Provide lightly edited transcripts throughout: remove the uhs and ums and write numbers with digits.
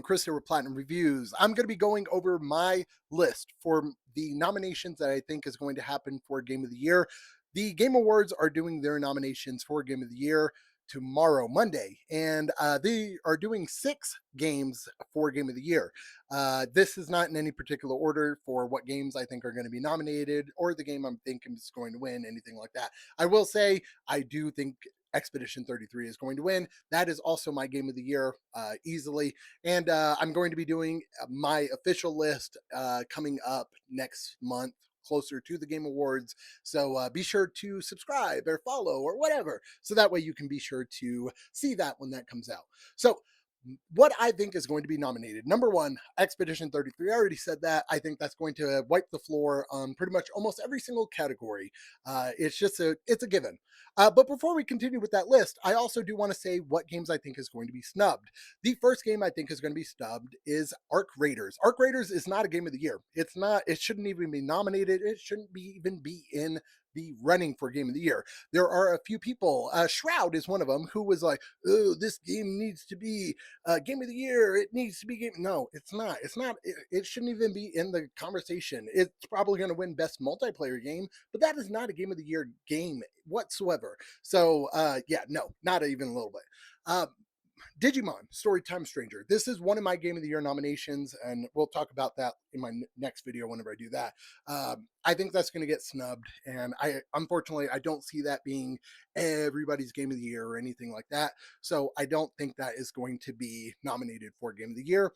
Chris here with Platinum Reviews. I'm going to be going over my list for the nominations that I think is going to happen for Game of the Year. The Game Awards are doing their nominations for Game of the Year tomorrow, Monday, and they are doing 6 games for Game of the Year. This is not in any particular order for what games I think are going to be nominated or the game I'm thinking is going to win, anything like that. I will say I do think Expedition 33 is going to win. That is also my game of the year easily. And I'm going to be doing my official list coming up next month, closer to the Game Awards. So be sure to subscribe or follow or whatever. So that way you can be sure to see that when that comes out. So, what I think is going to be nominated. Number one, Expedition 33. I already said that. I think that's going to wipe the floor on pretty much almost every single category. It's a given. But before we continue with that list, I also do want to say what games I think is going to be snubbed. The first game I think is going to be snubbed is Arc Raiders. Arc Raiders is not a game of the year. It's not. It shouldn't even be nominated. It shouldn't even be in the running for game of the year. There are a few people. Shroud is one of them who was like, "Oh, this game needs to be game of the year. It needs to be game." No, it's not. It's not. It shouldn't even be in the conversation. It's probably going to win best multiplayer game, but that is not a game of the year game whatsoever. So yeah, no, not even a little bit. Uh, Digimon Storytime Stranger. This is one of my Game of the Year nominations, and we'll talk about that in my next video whenever I do that. I think that's going to get snubbed, and unfortunately I don't see that being everybody's Game of the Year or anything like that. So I don't think that is going to be nominated for Game of the Year.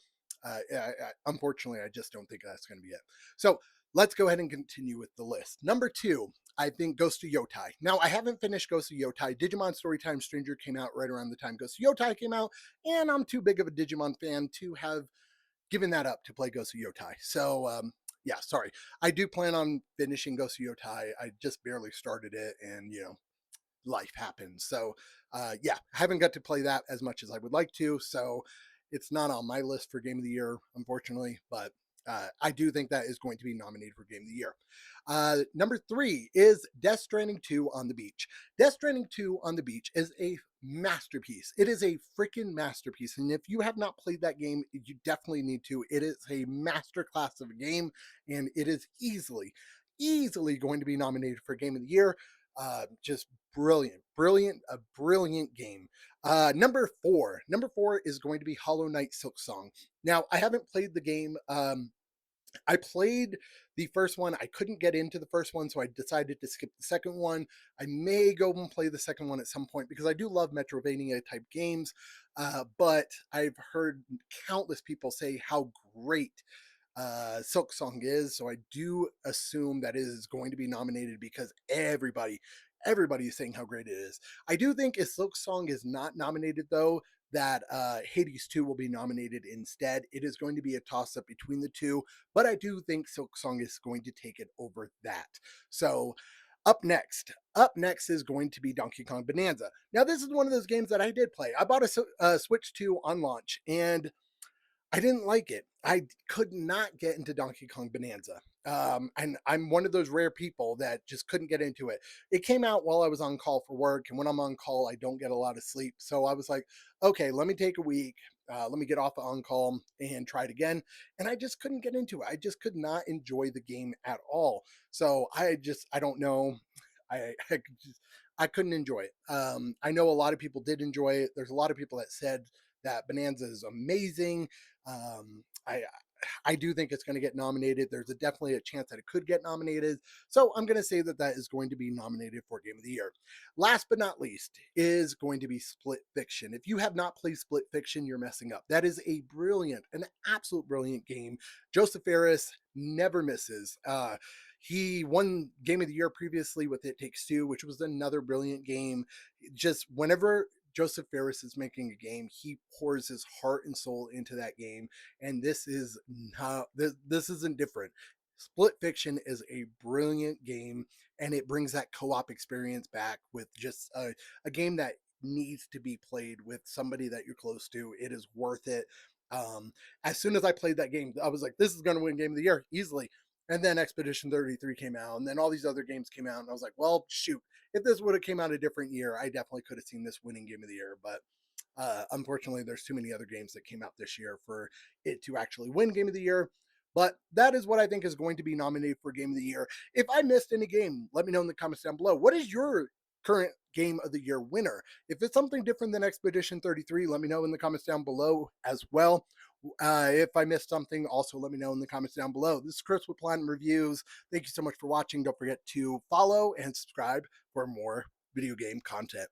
Unfortunately, I just don't think that's going to be it. So let's go ahead and continue with the list. Number two, I think Ghost of Yotai. Now, I haven't finished Ghost of Yotai. Digimon Storytime Stranger came out right around the time Ghost of Yotai came out, and I'm too big of a Digimon fan to have given that up to play Ghost of Yotai. So, yeah, sorry. I do plan on finishing Ghost of Yotai. I just barely started it, and, life happens. So, yeah, I haven't got to play that as much as I would like to. So, it's not on my list for Game of the Year, unfortunately, but I do think that is going to be nominated for Game of the Year. Number three is Death Stranding 2 on the Beach. Death Stranding 2 on the Beach is a masterpiece. It is a freaking masterpiece. And if you have not played that game, you definitely need to. It is a masterclass of a game, and it is easily going to be nominated for Game of the Year. Just a brilliant game. Number four is going to be Hollow Knight Silk Song. Now, I haven't played the game. I played the first one. I couldn't get into the first one, so I decided to skip the second one. I may go and play the second one at some point because I do love Metrovania type games. But I've heard countless people say how great Silk Song is, so I do assume that it is going to be nominated because everybody is saying how great it is. I do think if Silk Song is not nominated though, that Hades 2 will be nominated instead. It is going to be a toss up between the two, but I do think Silk Song is going to take it over that. So up next is going to be Donkey Kong Bonanza. Now, this is one of those games that I did play. I bought a Switch 2 on launch, and I didn't like it. I could not get into Donkey Kong Bonanza. And I'm one of those rare people that just couldn't get into it. It came out while I was on call for work, and when I'm on call, I don't get a lot of sleep. So I was like, okay, let me take a week. Let me get off of on call and try it again. And I just couldn't get into it. I just could not enjoy the game at all. So I don't know. I couldn't enjoy it. I know a lot of people did enjoy it. There's a lot of people that said that Bonanza is amazing. Um, I I do think it's going to get nominated. There's definitely a chance that it could get nominated. So I'm going to say that that is going to be nominated for Game of the Year. Last but not least is going to be Split Fiction. If you have not played Split Fiction, you're messing up. That is an absolute brilliant game. Joseph Ferris never misses. He won Game of the Year previously with It Takes Two, which was another brilliant game. Just whenever Joseph Ferris is making a game, he pours his heart and soul into that game, and this isn't different. Split Fiction is a brilliant game, and it brings that co-op experience back with just a game that needs to be played with somebody that you're close to. It is worth it. Um, as soon as I played that game, I was like, this is going to win Game of the Year easily. And then Expedition 33 came out, and then all these other games came out, and I was like, well, shoot, if this would have came out a different year, I definitely could have seen this winning Game of the Year. But Unfortunately, there's too many other games that came out this year for it to actually win Game of the Year. But that is what I think is going to be nominated for Game of the Year. If I missed any game, let me know in the comments down below. What is your current Game of the Year winner? If it's something different than Expedition 33, let me know in the comments down below as well. If I missed something, also let me know in the comments down below. This is Chris with Platinum Reviews. Thank you so much for watching. Don't forget to follow and subscribe for more video game content.